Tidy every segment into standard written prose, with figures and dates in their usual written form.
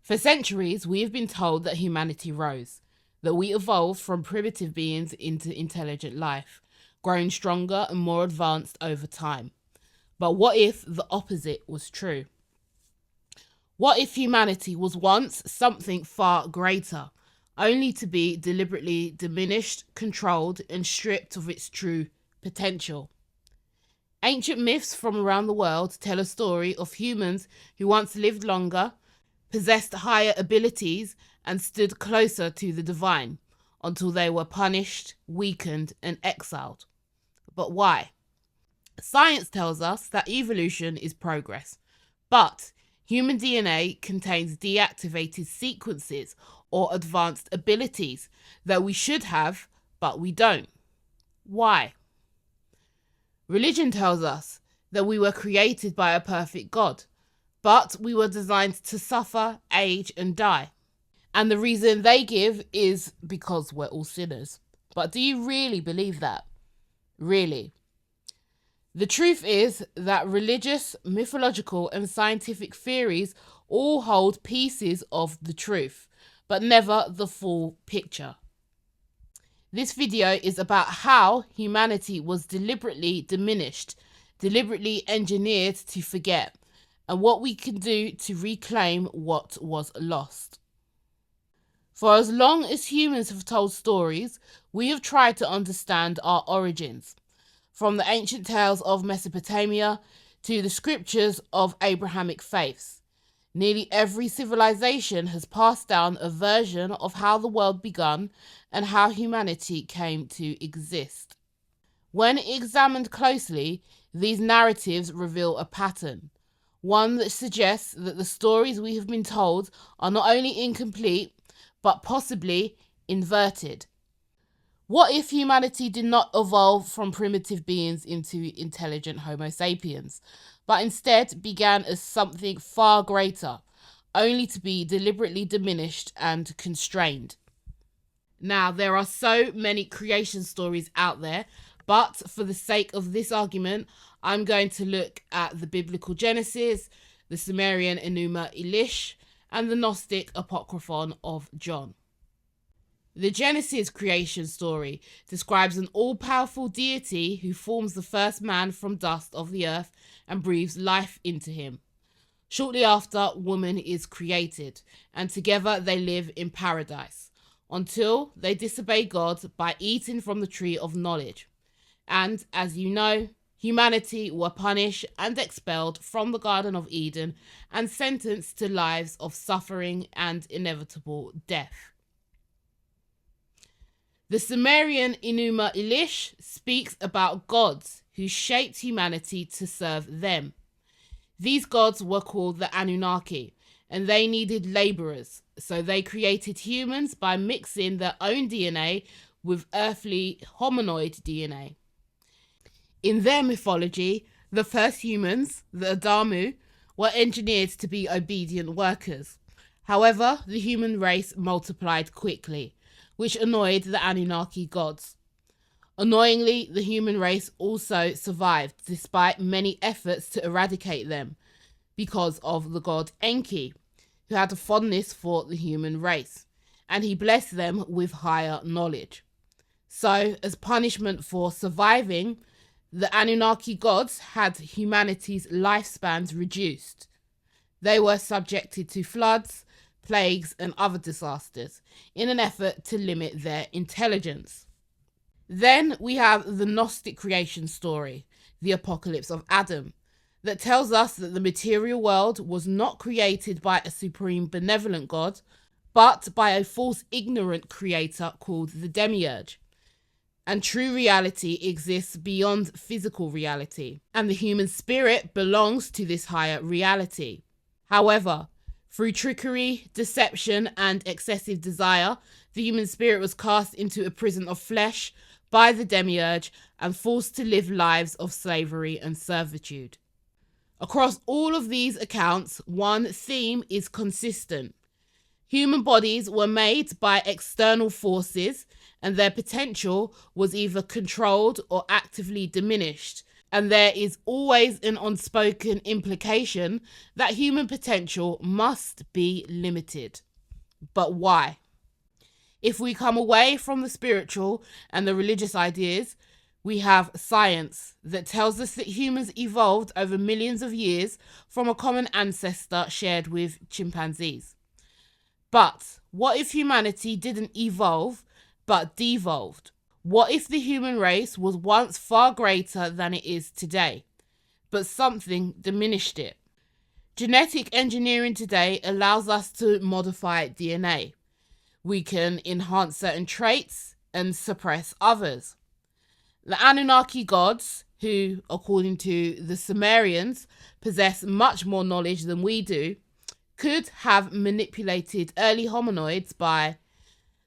For centuries, we have been told that humanity rose, that we evolved from primitive beings into intelligent life, growing stronger and more advanced over time. But what if the opposite was true? What if humanity was once something far greater, only to be deliberately diminished, controlled, and stripped of its true potential? Ancient myths from around the world tell a story of humans who once lived longer, possessed higher abilities, and stood closer to the divine until they were punished, weakened, and exiled. But why? Science tells us that evolution is progress, but human DNA contains deactivated sequences or advanced abilities that we should have, but we don't. Why? Religion tells us that we were created by a perfect God, but we were designed to suffer, age, and die. And the reason they give is because we're all sinners. But do you really believe that? Really? The truth is that religious, mythological, and scientific theories all hold pieces of the truth, but never the full picture. This video is about how humanity was deliberately diminished, deliberately engineered to forget, and what we can do to reclaim what was lost. For as long as humans have told stories, we have tried to understand our origins. From the ancient tales of Mesopotamia to the scriptures of Abrahamic faiths, nearly every civilization has passed down a version of how the world began and how humanity came to exist. When examined closely, these narratives reveal a pattern, one that suggests that the stories we have been told are not only incomplete, but possibly inverted. What if humanity did not evolve from primitive beings into intelligent Homo sapiens, but instead began as something far greater, only to be deliberately diminished and constrained? Now, there are so many creation stories out there, but for the sake of this argument, I'm going to look at the biblical Genesis, the Sumerian Enuma Elish, and the Gnostic Apocryphon of John. The Genesis creation story describes an all-powerful deity who forms the first man from dust of the earth and breathes life into him. Shortly after, woman is created, and together they live in paradise, until they disobey God by eating from the tree of knowledge. And, as you know, humanity were punished and expelled from the Garden of Eden and sentenced to lives of suffering and inevitable death. The Sumerian Enuma Elish speaks about gods who shaped humanity to serve them. These gods were called the Anunnaki, and they needed laborers, so they created humans by mixing their own DNA with earthly hominoid DNA. In their mythology, the first humans, the Adamu, were engineered to be obedient workers. However, the human race multiplied quickly, which annoyed the Anunnaki gods. Annoyingly, the human race also survived despite many efforts to eradicate them because of the god Enki, who had a fondness for the human race, and he blessed them with higher knowledge. So, as punishment for surviving, the Anunnaki gods had humanity's lifespans reduced. They were subjected to floods, plagues, and other disasters in an effort to limit their intelligence. Then we have the Gnostic creation story, the apocalypse of Adam, that tells us that the material world was not created by a supreme benevolent God, but by a false ignorant creator called the demiurge. And true reality exists beyond physical reality, and the human spirit belongs to this higher reality. However, through trickery, deception, and excessive desire, the human spirit was cast into a prison of flesh by the demiurge and forced to live lives of slavery and servitude. Across all of these accounts, one theme is consistent. Human bodies were made by external forces, and their potential was either controlled or actively diminished And there is always an unspoken implication that human potential must be limited. But why? If we come away from the spiritual and the religious ideas, we have science that tells us that humans evolved over millions of years from a common ancestor shared with chimpanzees. But what if humanity didn't evolve, but devolved? What if the human race was once far greater than it is today, but something diminished it? Genetic engineering today allows us to modify DNA. We can enhance certain traits and suppress others. The Anunnaki gods, who, according to the Sumerians, possess much more knowledge than we do, could have manipulated early hominoids by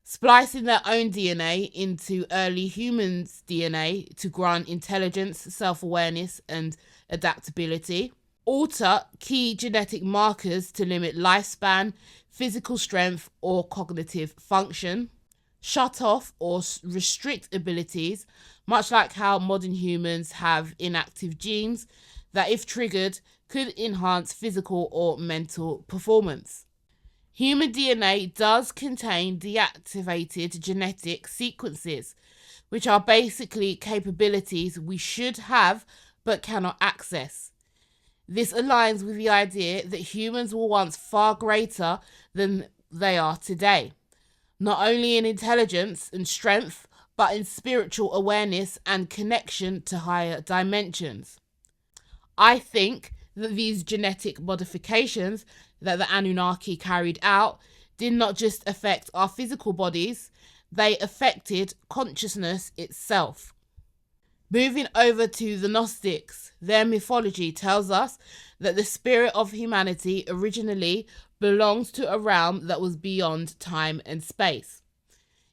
splicing their own DNA into early humans' DNA to grant intelligence, self-awareness, and adaptability, alter key genetic markers to limit lifespan, physical strength, or cognitive function, shut off or restrict abilities, much like how modern humans have inactive genes that, if triggered, could enhance physical or mental performance. Human DNA does contain deactivated genetic sequences, which are basically capabilities we should have but cannot access. This aligns with the idea that humans were once far greater than they are today, not only in intelligence and strength, but in spiritual awareness and connection to higher dimensions. I think that these genetic modifications that the Anunnaki carried out did not just affect our physical bodies, they affected consciousness itself. Moving over to the Gnostics, their mythology tells us that the spirit of humanity originally belongs to a realm that was beyond time and space.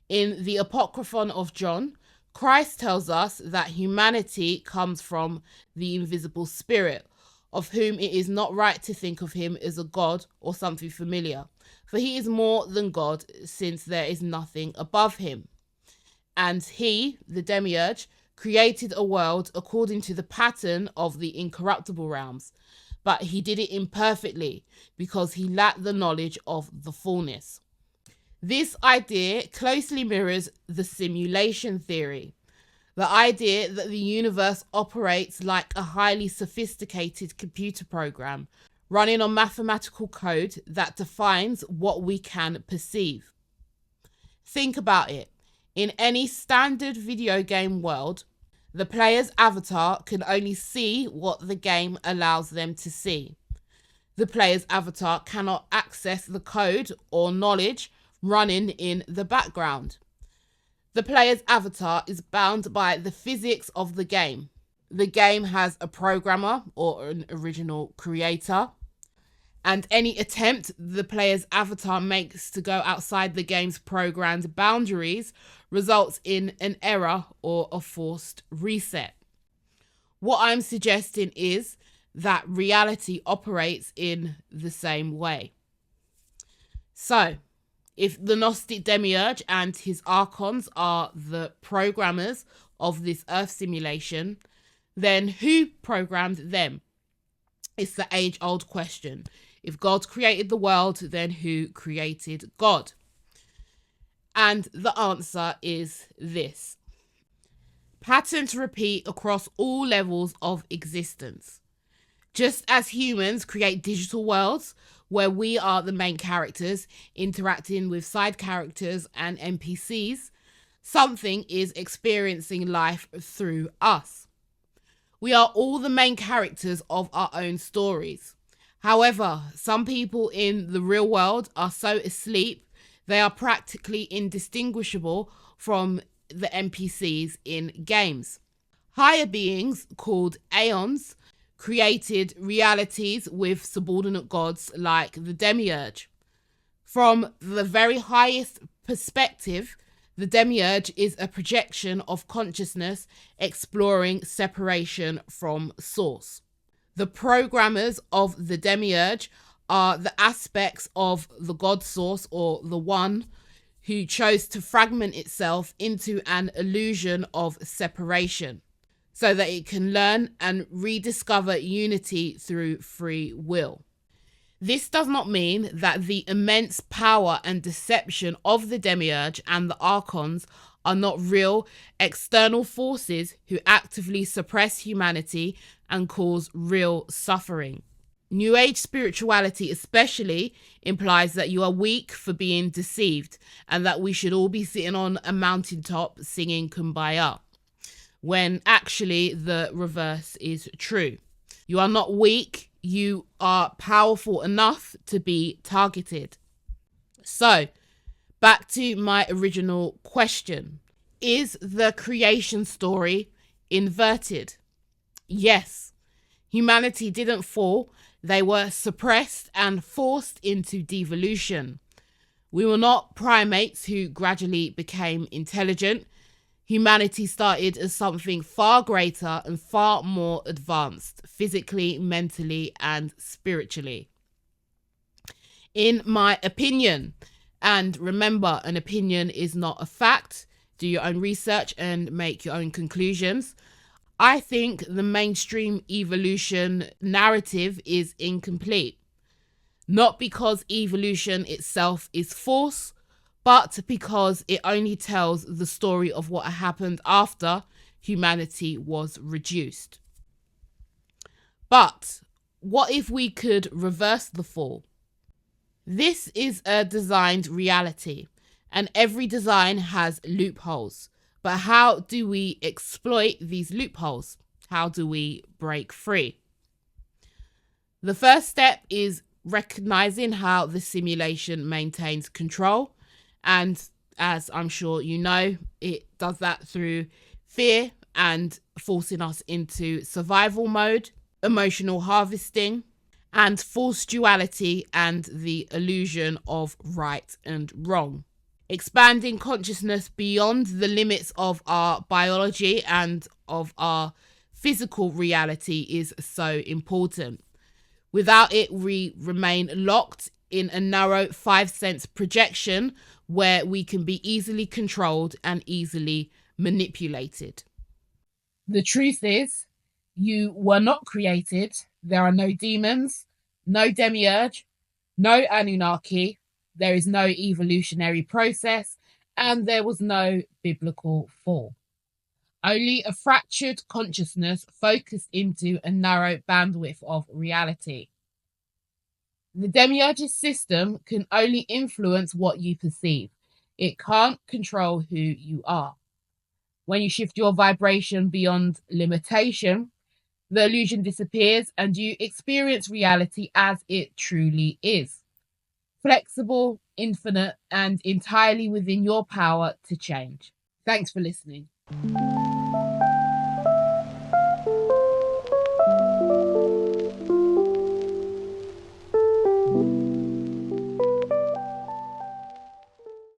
In the Apocryphon of John, Christ tells us that humanity comes from the invisible spirit, of whom it is not right to think of him as a god or something familiar, for he is more than God, since there is nothing above him. And he, the demiurge, created a world according to the pattern of the incorruptible realms, but he did it imperfectly because he lacked the knowledge of the fullness. This idea closely mirrors the simulation theory, the idea that the universe operates like a highly sophisticated computer program running on mathematical code that defines what we can perceive. Think about it. In any standard video game world, the player's avatar can only see what the game allows them to see. The player's avatar cannot access the code or knowledge running in the background. The player's avatar is bound by the physics of the game. The game has a programmer or an original creator, and any attempt the player's avatar makes to go outside the game's programmed boundaries results in an error or a forced reset. What I'm suggesting is that reality operates in the same way. So, if the Gnostic demiurge and his archons are the programmers of this Earth simulation, then who programmed them? It's the age-old question. If God created the world, then who created God? And the answer is this. Patterns repeat across all levels of existence. Just as humans create digital worlds where we are the main characters interacting with side characters and NPCs, something is experiencing life through us. We are all the main characters of our own stories. However, some people in the real world are so asleep they are practically indistinguishable from the NPCs in games. Higher beings, called aeons, created realities with subordinate gods like the demiurge. From the very highest perspective, the demiurge is a projection of consciousness exploring separation from source. The programmers of the demiurge are the aspects of the God source, or the One, who chose to fragment itself into an illusion of separation. so that it can learn and rediscover unity through free will. This does not mean that the immense power and deception of the demiurge and the archons are not real external forces who actively suppress humanity and cause real suffering. New Age spirituality especially implies that you are weak for being deceived and that we should all be sitting on a mountaintop singing Kumbaya, when actually the reverse is true. You are not weak, you are powerful enough to be targeted. So, back to my original question. Is the creation story inverted? Yes. Humanity didn't fall. They were suppressed and forced into devolution. We were not primates who gradually became intelligent. Humanity started as something far greater and far more advanced, physically, mentally, and spiritually. In my opinion, and remember, an opinion is not a fact, do your own research and make your own conclusions, I think the mainstream evolution narrative is incomplete. Not because evolution itself is false, but because it only tells the story of what happened after humanity was reduced. But what if we could reverse the fall? This is a designed reality, and every design has loopholes. But how do we exploit these loopholes? How do we break free? The first step is recognizing how the simulation maintains control. And as I'm sure you know, it does that through fear and forcing us into survival mode, emotional harvesting, and false duality and the illusion of right and wrong. Expanding consciousness beyond the limits of our biology and of our physical reality is so important. Without it, we remain locked in a narrow 5 sense projection where we can be easily controlled and easily manipulated. The truth is, you were not created. There are no demons, no demiurge, no Anunnaki. There is no evolutionary process, and there was no biblical fall. Only a fractured consciousness focused into a narrow bandwidth of reality. The demiurge's system can only influence what you perceive. It can't control who you are. When you shift your vibration beyond limitation, the illusion disappears and you experience reality as it truly is. Flexible, infinite, and entirely within your power to change. Thanks for listening.